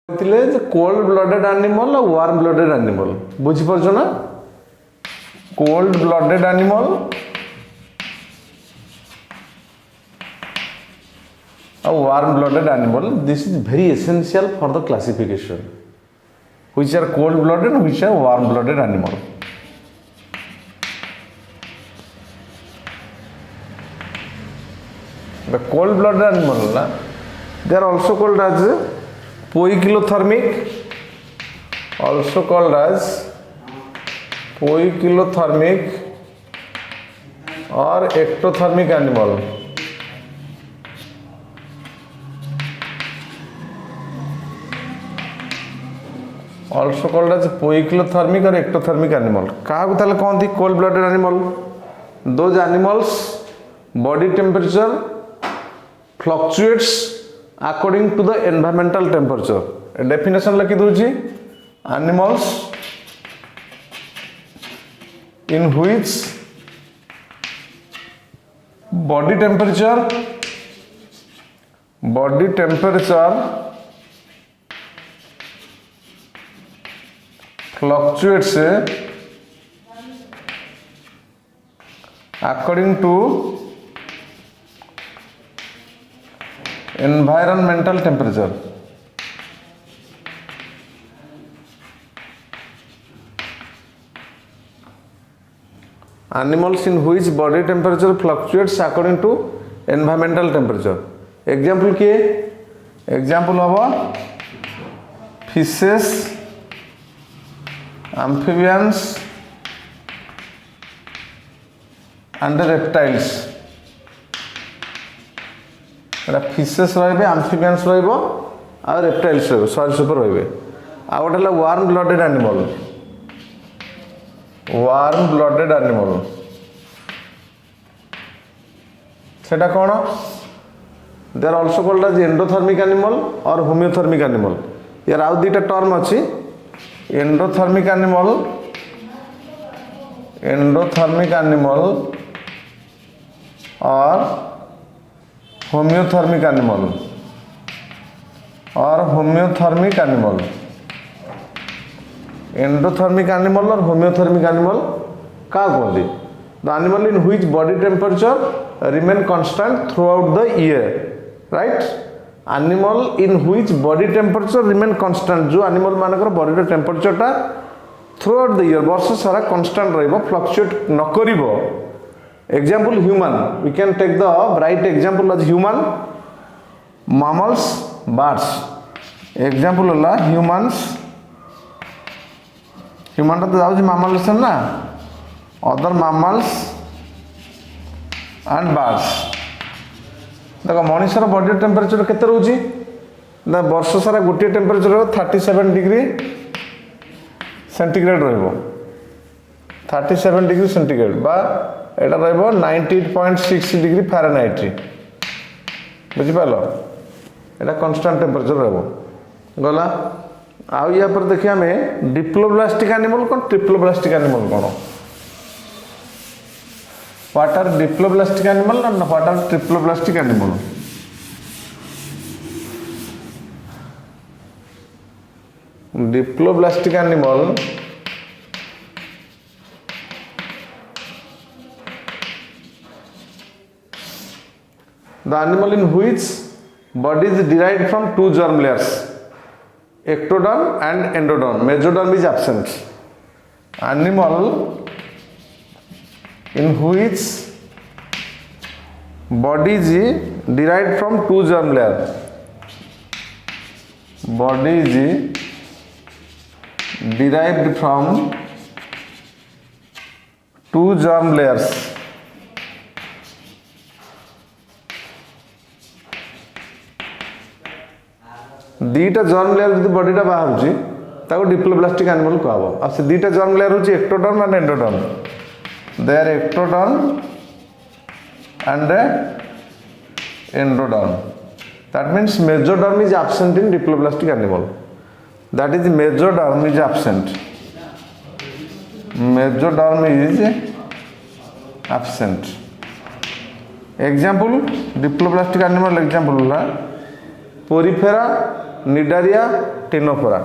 Cold blooded animal और warm blooded animal बुझी पारछ ना कोल्ड ब्लडेड एनिमल और warm blooded animal this is very essential for the classification which are cold blooded which are warm blooded animal the cold blooded animal they are also called as poikilothermic or ectothermic animal also called as poikilothermic or ectothermic animal kahaku tale कहंती cold blooded animal those animals body temperature fluctuates according to the environmental temperature a definition laki doji animals in which body temperature fluctuates according to environmental temperature animals in which body temperature fluctuates according to environmental temperature example किए example हवा fishes amphibians and reptiles fishes रे आम्फिबियंस reptiles सरीसृप रे आ गए warm blooded animal सेटा कौन they are also called as endothermic animal और homeothermic animal यार आउ दुटा टर्म अच्छी एंडोथर्मिक एनिमल और होमियोथर्मिक एनिमल एंडोथर्मिक एनिमल और होमियोथर्मिक एनिमल क्या कहते the animal in which body temperature remain constant throughout the year right animal in which body temperature remain constant जो animal मानकर बॉडी टेम्परेचरटा throughout the year वर्ष सारा constant रहिबो fluctuate न करिवो example human we can take the bright example as human mammals birds example होला humans human तो जाउछि mammals ना other mammals and birds देखो मनुष्यर बॉडी टेम्परेचर केते रहउछि ना वर्ष सारा गोटे टेम्परेचर 37 डिग्री सेंटीग्रेड रहइबो 37 डिग्री सेंटीग्रेड बा एटा रहइबो 98.6 डिग्री फ़ारेनहाइट बुझि पालो एटा कांस्टेंट टेम्परेचर रहइबो गला आउ या पर देखिया में डिप्लोब्लास्टिक एनिमल कोन ट्रिप्लोब्लास्टिक एनिमल कोन what are diploblastic animal and what are triploblastic animal diploblastic animal the animal in which body is derived from two germ layers ectoderm and endoderm mesoderm is absent animal in which body is derived from two germ layer body is derived from two germ layers दीटा germ layer जो बॉडीटा बाहर ताको diploblastic animal कहबो आ से दीटा germ layer होची ectoderm and endoderm they are ectoderm and endoderm that means mesoderm is absent in diploblastic animal that is mesoderm is absent example diploblastic animal example होला पोरिफेरा निडारिया टिनोफोरा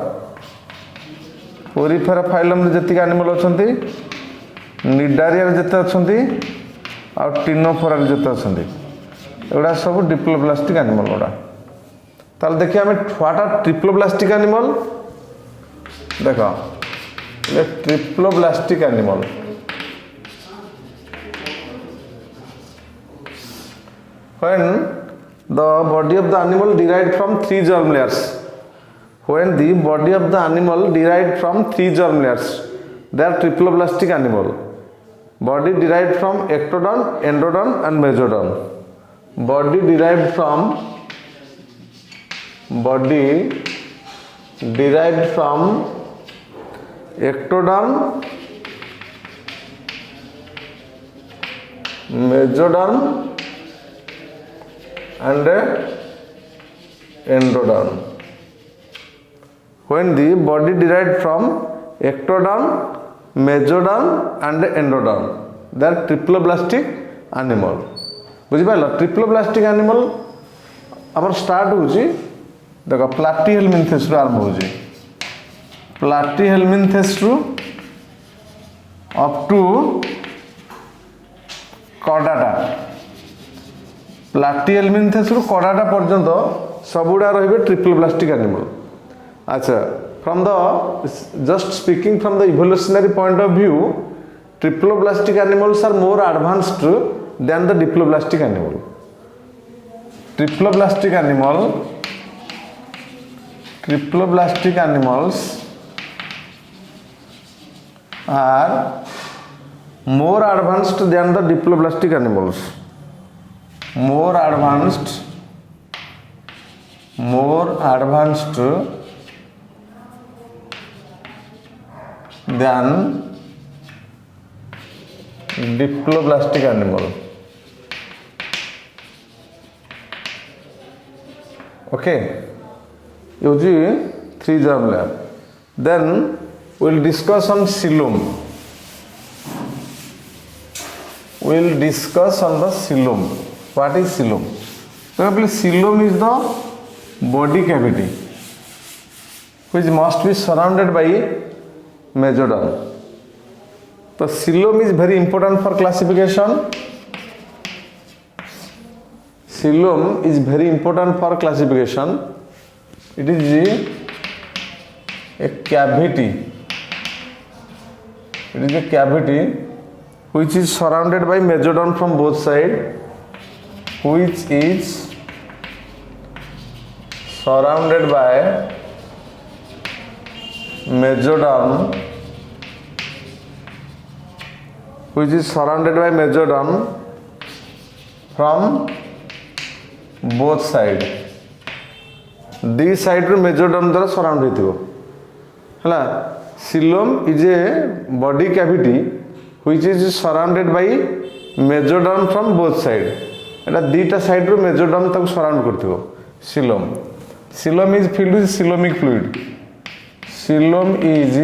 ओरिफेरा phylum जी animal अच्छा Cnidaria जिते अच्छा Ctenophora जिते अच्छा एगुड़ा सब diploblastic animal गुड़ा ताल देखिए आम व्हाट आर ट्रिप्लोब्लास्टिक एनिमल देख triploblastic animal when the body of the animal derived from 3 germ layers when the body of the animal derived from 3 germ layers they are triploblastic animal body derived from ectodon endodon and mesodon body derived from ectodon mesodon and endodon when the body derived from ectodon mesodon and endodon they are triploblastic animal बुझिपाल triploblastic animal आमर start होची देख प्लाटीहेलमिन्थेस रु आरंभ होची प्लाटीहेलमिन्थेस रु up to Chordata प्लाटीहेलमिन्थेस रु Chordata पर्यंत सबुड़ा रहिबे ट्रिप्लोब्लास्टिक एनिमल अच्छा from the just speaking from the evolutionary point of view triploblastic animals are more advanced than the diploblastic animal triploblastic animals are more advanced than the diploblastic animals more advanced than diploblastic animal okay use 3 germ layer then we'll discuss on xylem the xylem what is xylem probably xylem is the body cavity which must be surrounded by mesoderm so xylem is very important for classification xylem is very important for classification it is a cavity which is surrounded by mesoderm from both sides which is surrounded by mesoderm from both side दी side रू mesoderm द्वारा surround होइथिबो हला xylem is a body cavity which is surrounded by mesoderm from both side एटा दीटा side रू mesoderm तक surround करथिबो xylem is filled with xylomic fluid xylem is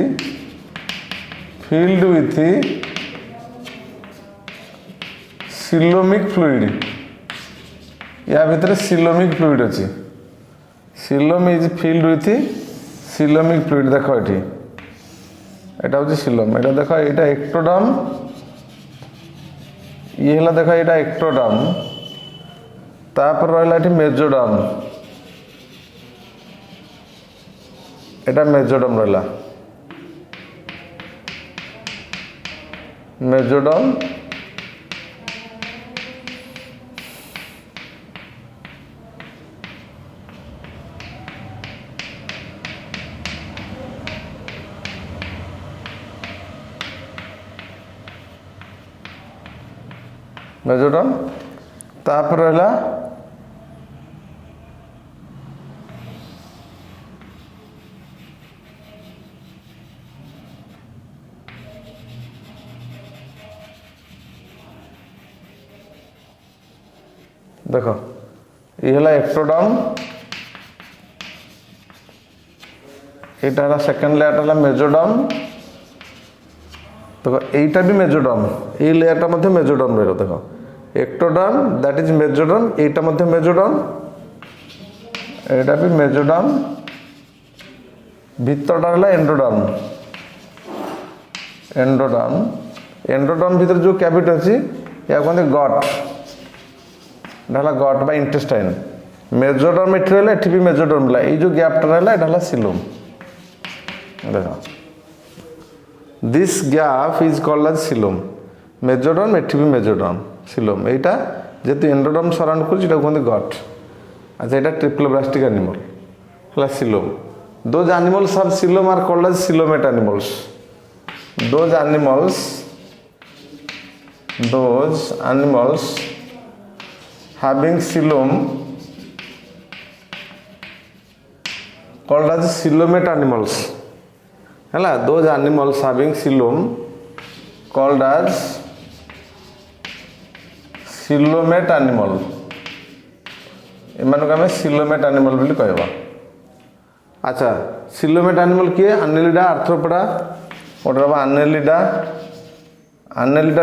filled with xylomic fluid या भितर xylomic fluid अछि xylem is filled with xylomic fluid देखो एठी एटा होछि xylem एटा देखो एटा एक्टोडर्म ये हला देखो एटा एक्टोडर्म तापर रहला एठी मेसोडर्म एटा मेसोडर्म रहला मेसोडर्म मेसोडर्म तापर रहला देखो ये हला एक्टोडर्म एटा हला सेकंड लेयर हला मेसोडर्म देखो एटा भी मेसोडर्म ए लेयरटा मध्ये मेसोडर्म रहलो देखो एक्टोडर्म दैट इज मेसोडर्म एटा मध्ये मेसोडर्म एटा भी मेसोडर्म भितरटा रहा एंडोडर्म एंडोडर्म एंडोडर्म भीतर जो कैविटी अच्छी या कहते गट गट बा इंटेस्टाइन मेजोडर्म एठी रहा एठी भी मेजोडर्म रहा ये जो गैपटा रहा एटा सिलोम देख this gap is called as coelom mesoderm एठी भी मेजोडर्म सिलोम एटा जेतु एंडोडर्म सराउंड कर कहते गट अच्छा यहाँ ट्रिप्लोब्लास्टिक एनिमल है coelom those animals have coelom are called as coelomate animals those animals having coelom called as coelomate animals है those animals having coelom called as coelomate animal एमान को हमें coelomate animal बोली कहबा अच्छा coelomate animal किए annelida arthropoda order बा annelida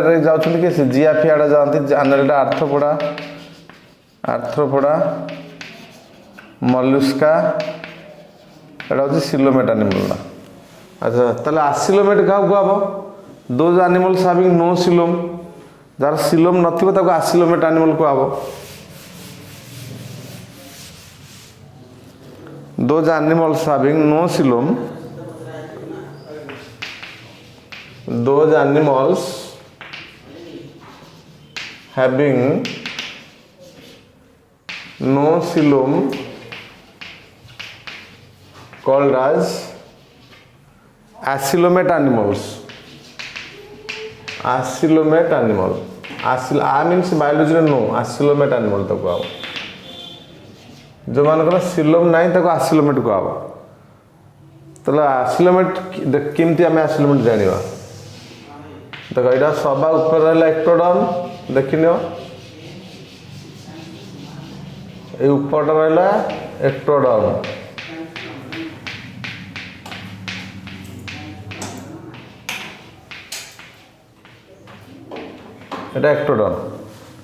रे जाउछन के जियाफियाडा जानती annelida आर्थ्रोपोडा मल्लुस्का एटा हूँ सिलोमेट एनिमल अच्छा ताले आसिलोमेट क्या कहब those animals having no coelom जार सिलोम नथिबो ताको आसिलोमेट एनिमल कहब those animals having no coelom those animals having no coelom called as acylomate animals acylomate animal a means biology no acylomate animal तो कहब जो मानकर सिलोम नहीं ताको acylomate कहब तो acylomate केमती आम acylomate जानिबा देखो यहाँ सभा ऊपर रहा एक्टोडर्म देखिनियो ये ऊपर रहा एक्टोडर्म एटा एक्टोडर्म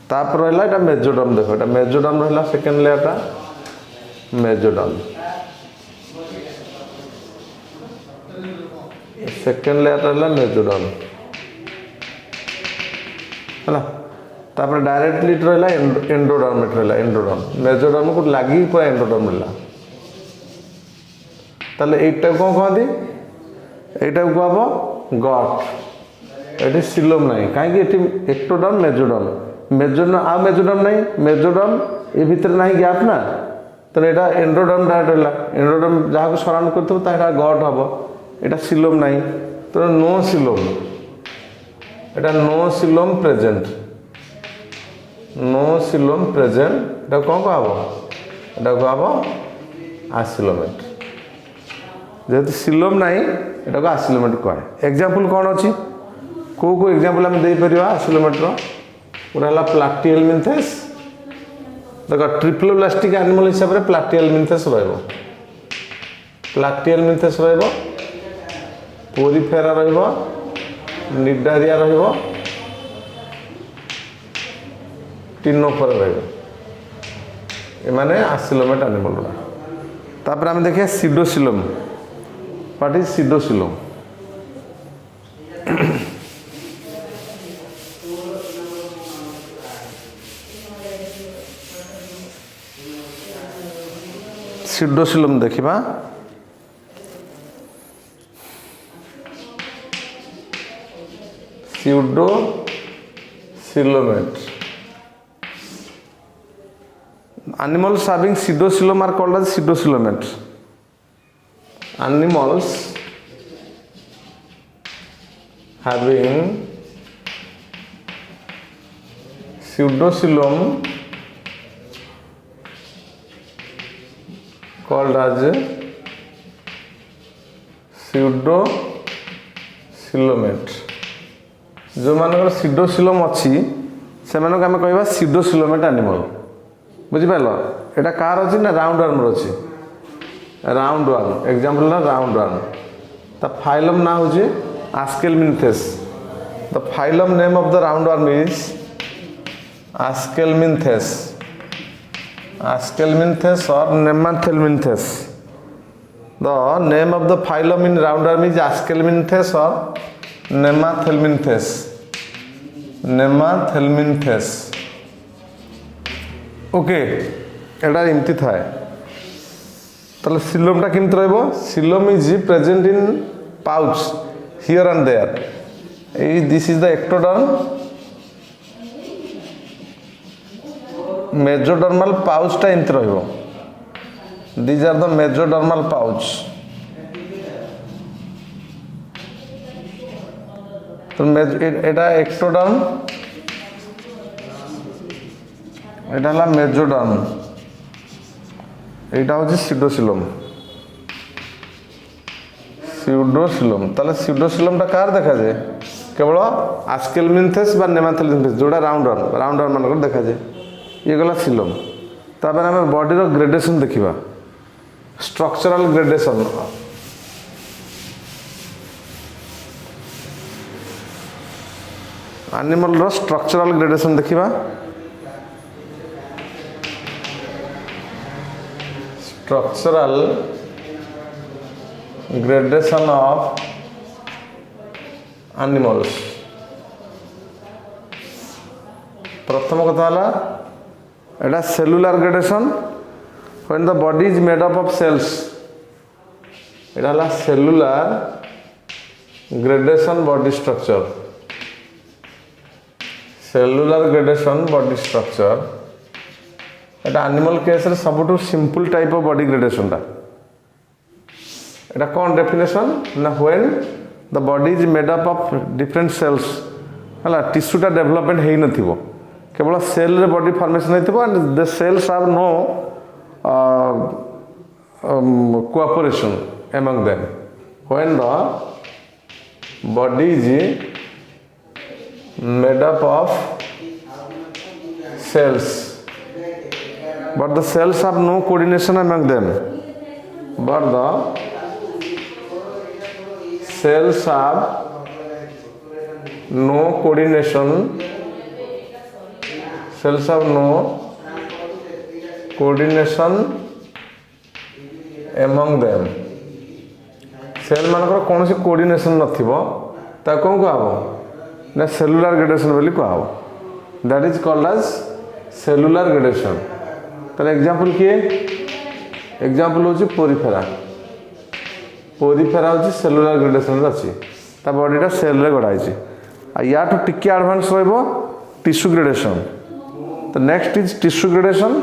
तापर रहा एटा मेजोडर्म देखो एटा मेजोडर्म रहा सेकेंड लेयरटा मेजोडर्म सेकेंड लेयर रहा मेजोडर्म है तापर डायरेक्टली रहा एंडोडर्म रहा एंडोडर्म मेजोडर्म को लगी पूरा एंडोडर्म रहा ताले एटा कौन कहती एटा को कहब गट ये सिलोम नहीं कहीं एक्टोडर्म मेजोडर्म मेजोडर्म नहीं मेजोडर्म ये भितर नहीं गैप ना तो यहाँ एंडोडर्म डायरेक्ट रहा एंडोडर्म जहाँ को सराउंड कर गट हम यहाँ सिलोम नहीं तो नो सिलोम एटा no coelom present no coelom present এটা कौन कहब এটা कहब आसिलोमेट जेहेतु सिलोम नहीं এটা को आसिलोमेट कहे एग्जांपल कौन अच्छी को एग्जांपल आम दे परिवा आसिलोमेटर गोटे है प्लाटिहेलमिन्थेस देख ट्रिप्लोब्लास्टिक एनिमल हिसाब से प्लाटिहेलमिन्थेस प्लाटिहेलमिन्थेस पोरिफेरा निडारिया टिनोफर रही आसिलोमेट एनिमल गुड़ा तापर आम देखिए pseudocoelom what is pseudocoelom pseudocoelom देखिबा सीडोसिलोमेट animals having pseudocoelom are called as pseudocoelomate animals having pseudocoelom called as pseudocoelomate जो मानकर pseudocoelom अच्छी से मानक आम कहवा pseudocoelomate animal बुझिपाल यहाँ कार अच्छी ना राउंड वर्म अच्छी राउंड वर्म एग्जांपल ना राउंड वर्म द फाइलम ना हूँ Aschelminthes the phylum name of the round worm is Aschelminthes और Nemathelminthes The name of the phylum in roundarm is Aschelminthes or Nemathelminthes. Nemathelminthes. Okay एटा एमती थाए ताले सिलोमटा केमती रहइबो coelom is present in pouch here and there this is the ectoderm mesodermal pouch टा एमती रहइबो these are the mesodermal pouch तो एटा एक्टोडर्म এটা হলো মেজোডার্ম এইটা হচ্ছে সিউডোসিলোম তাহলে সিউডোসিলোমটা কার দেখা যায় কেবল আস্কেলমিনথেস বা নেমাথেলিনথেস যেটা রাউন্ডার মানকর দেখা যায় এগুলা সিলোম তারপরে আমি বডির গ্রেডেশন দেখিবা স্ট্রাকচারাল গ্রেডেশন আনিমালর স্ট্রাকচারাল গ্রেডেশন দেখিবা structural gradation of animals प्रथम कथा हला एटा cellular gradation when the body is made up of cells एटा हला cellular gradation body structure cellular gradation body structure एटा एनिमल केस रे सबटू simple type of body gradation टा एटा कौन डेफिनेशन ना when the body is made up of different cells हला टिश्यू टा डेवलपमेंट हेई नथिबो केवल सेल रे बॉडी फॉर्मेशन हेतिबो and the cells have no cooperation among them when the body is made up of cells but the cells have no coordination among them but the cells have no coordination among them cell मानकर कौन सी coordination नथिबो ता कोन को आबो ना cellular gradation बोली को आबो that is called as cellular gradation तार एग्जांपल किए एग्जांपल होची पोरिफेरा होची सेलुलर ग्रेडेशन अछि ता बॉडीटा सेल रे गडाई छि आ या तो टिके एडवांस होइबो टिश्यू ग्रेडेशन तो next is tissue gradation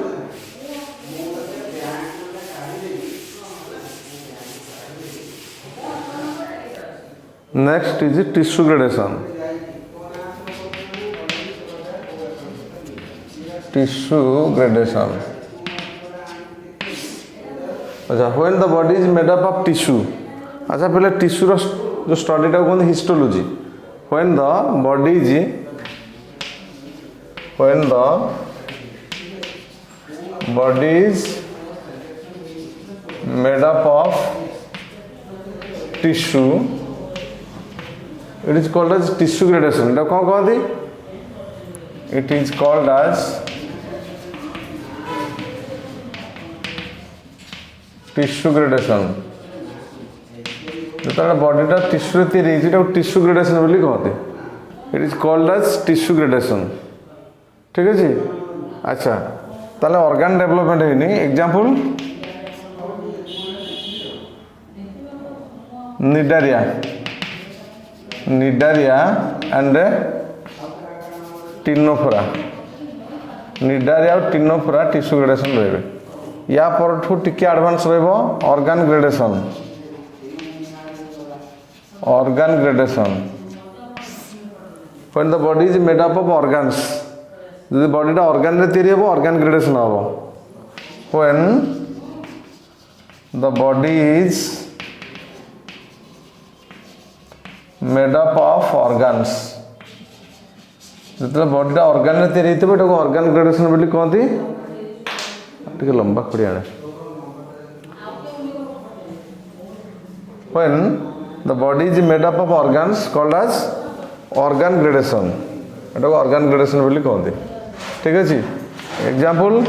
next is tissue gradation अच्छा when the body is made up of tissue अच्छा पहले टिश्यू रो जो स्टडी टा कहते histology when the body is made up of tissue it is called as tissue gradation এটা কোন कहती it is called as tissue gradation যেটা বডিটা টিস্যু রে তৈরি এটা টিস্যু গ্রেডেশন বলি कहते it is called as tissue gradation ঠিক আছে আচ্ছা তাহলে অর্গান ডেভেলপমেন্ট হয়নি example nidaria and tinnophora nidaria और tinnophora टिश्यू ग्रेडेशन रहिबे या परठू टिके एडवांस रहबो organ gradation when the body is made up of organs जदि बॉडीटा ऑर्गन रे तैयारी हेबो ऑर्गन ग्रेडेशन हेबो when the body is made up of organs जितने बॉडीटा ऑर्गन रे तैयारी हेतबे एटाको ऑर्गन ग्रेडेशन बोली कहती टिके लंबा खड़ी आने when the body is made up of organs called as organ gradation एटाको ऑर्गन ग्रेडेशन बोली कहती ठीक है एग्जांपल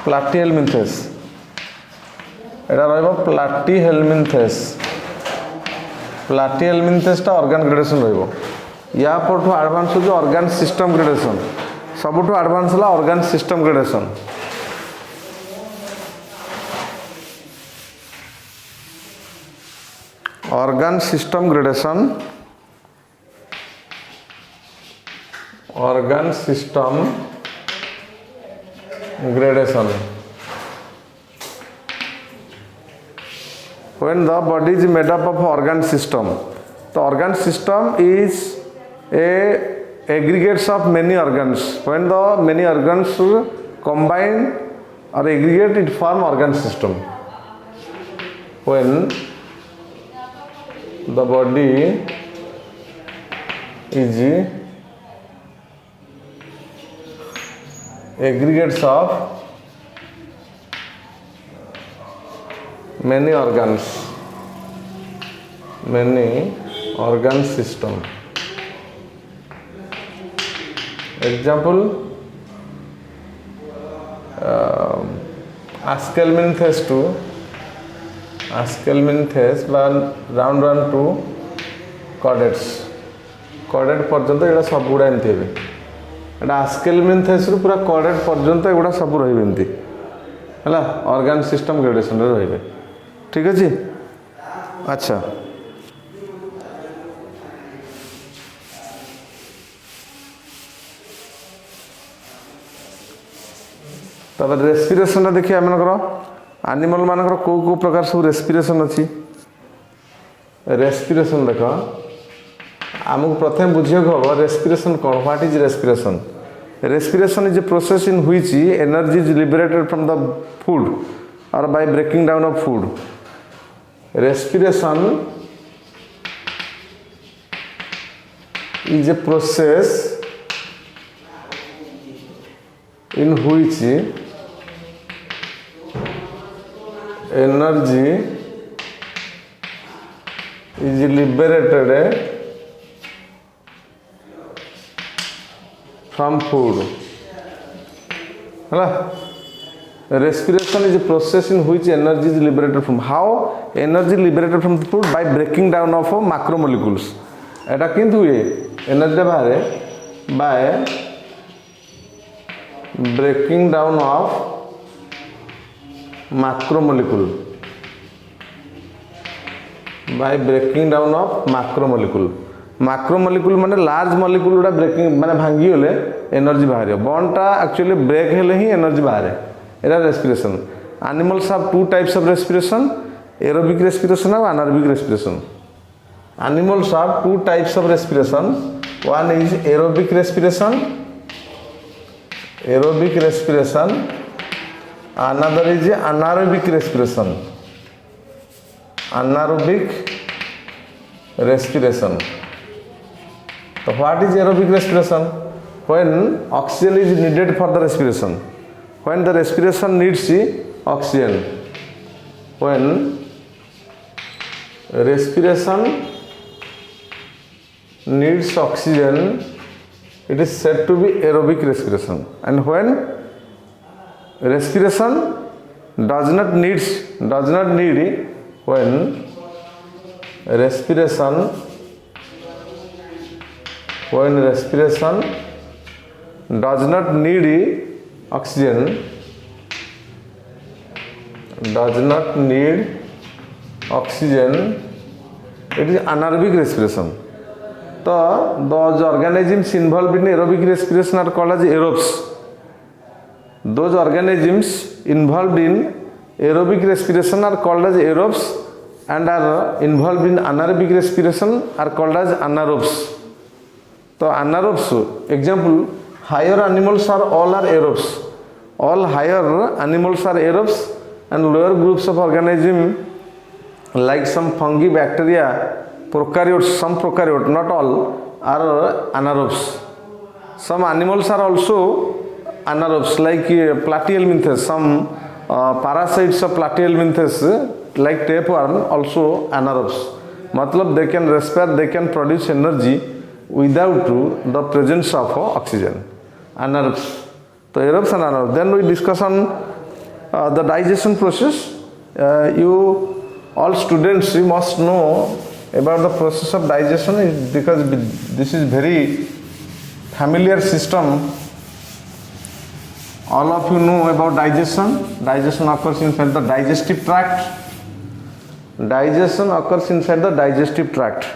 प्लाटिहेलमिन्थेस एटा रहिबो प्लाटीहेल्मिन्थेस प्लाटीहेल्मिन्थेसटा ऑर्गन ग्रेडेशन रहिबो या परठू एडवांस हो ऑर्गन सिस्टम ग्रेडेशन सबुठू एडवांस होला organ system gradation organ system gradation when the body is made up of organ system. The organ system is a aggregates of many organs. When the many organs combine or aggregate it form organ system. When the body is aggregates of many organ system. Example, Aschelminthes round run to chordates chordate पर्यंत एटा सब गुड़ा एमती हे एटा Aschelminthes रु पूरा chordate पर्यंत एगुड़ा सब रहिबे एमती हैला ऑर्गन सिस्टम ग्रेडेशन रे रहिबे ठीक अछि अच्छा तब रेस्पिरेशन देखिए आम एनिमल मानकर कौ कौ प्रकार सब रेस्पिरेशन अच्छी रेस्पिरेशन देख आमको प्रथम बुझे हम रेस्पिरेशन कौन what is respiration respiration is a process in which energy is liberated from the food और by breaking down of food respiration is a process in which energy is liberated from food. Respiration is a process in which energy is liberated from. How energy liberated from the food? By breaking down of macromolecules. एटा किंतु हुए energy बाहर by breaking down of macromolecule by breaking down of macromolecule माने large molecule उडा breaking माने भांगी होले energy बाहर bond टा actually break हेले ही एनर्जी बाहर एरा respiration animals have two types of respiration aerobic respiration और anaerobic respiration animals have two types of respiration one is aerobic respiration another is anaerobic respiration so what is aerobic respiration when oxygen is needed for the respiration when the respiration needs oxygen when respiration needs oxygen it is said to be aerobic respiration and when respiration does not need when respiration does not need oxygen it is anaerobic respiration. So those organisms involved in aerobic respiration are called as aerobes. Those organisms involved in aerobic respiration are called as aerobes and are involved in anaerobic respiration are called as anaerobes. So anaerobes, example, higher animals are aerobes. All higher animals are aerobes and lower groups of organisms like some fungi, bacteria, prokaryotes, some prokaryote, not all, are anaerobes. Some animals are also anaerobes like platyhelminthes. Some parasites of platyhelminthes like tapeworm also anaerobes. मतलब they can respire, they can produce energy without the presence of oxygen. Anaerobes. So aerobes and anaerobes. Then we discuss on the digestion process. you all students you must know about the process of digestion because this is very familiar system. All of you know about digestion. Digestion occurs inside the digestive tract. Digestion occurs inside the digestive tract.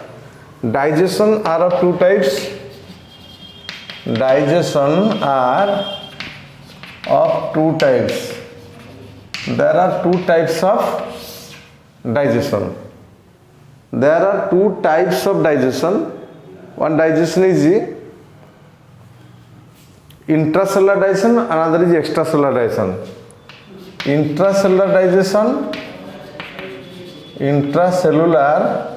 Digestion are of two types. Digestion are of two types. There are two types of digestion. There are two types of digestion. One digestion is intracellular digestion, another is extracellular digestion. Intracellular digestion, intracellular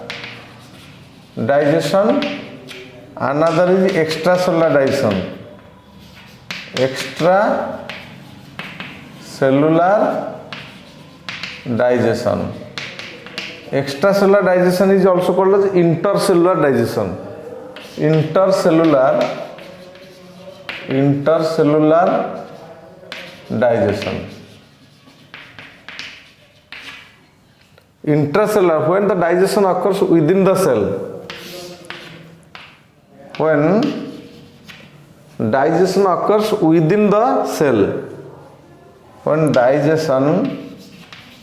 digestion, another is extracellular digestion. Extracellular digestion. Extracellular digestion is also called as intercellular digestion. Intercellular digestion. Intracellular, when the digestion occurs within the cell. When digestion occurs within the cell. When digestion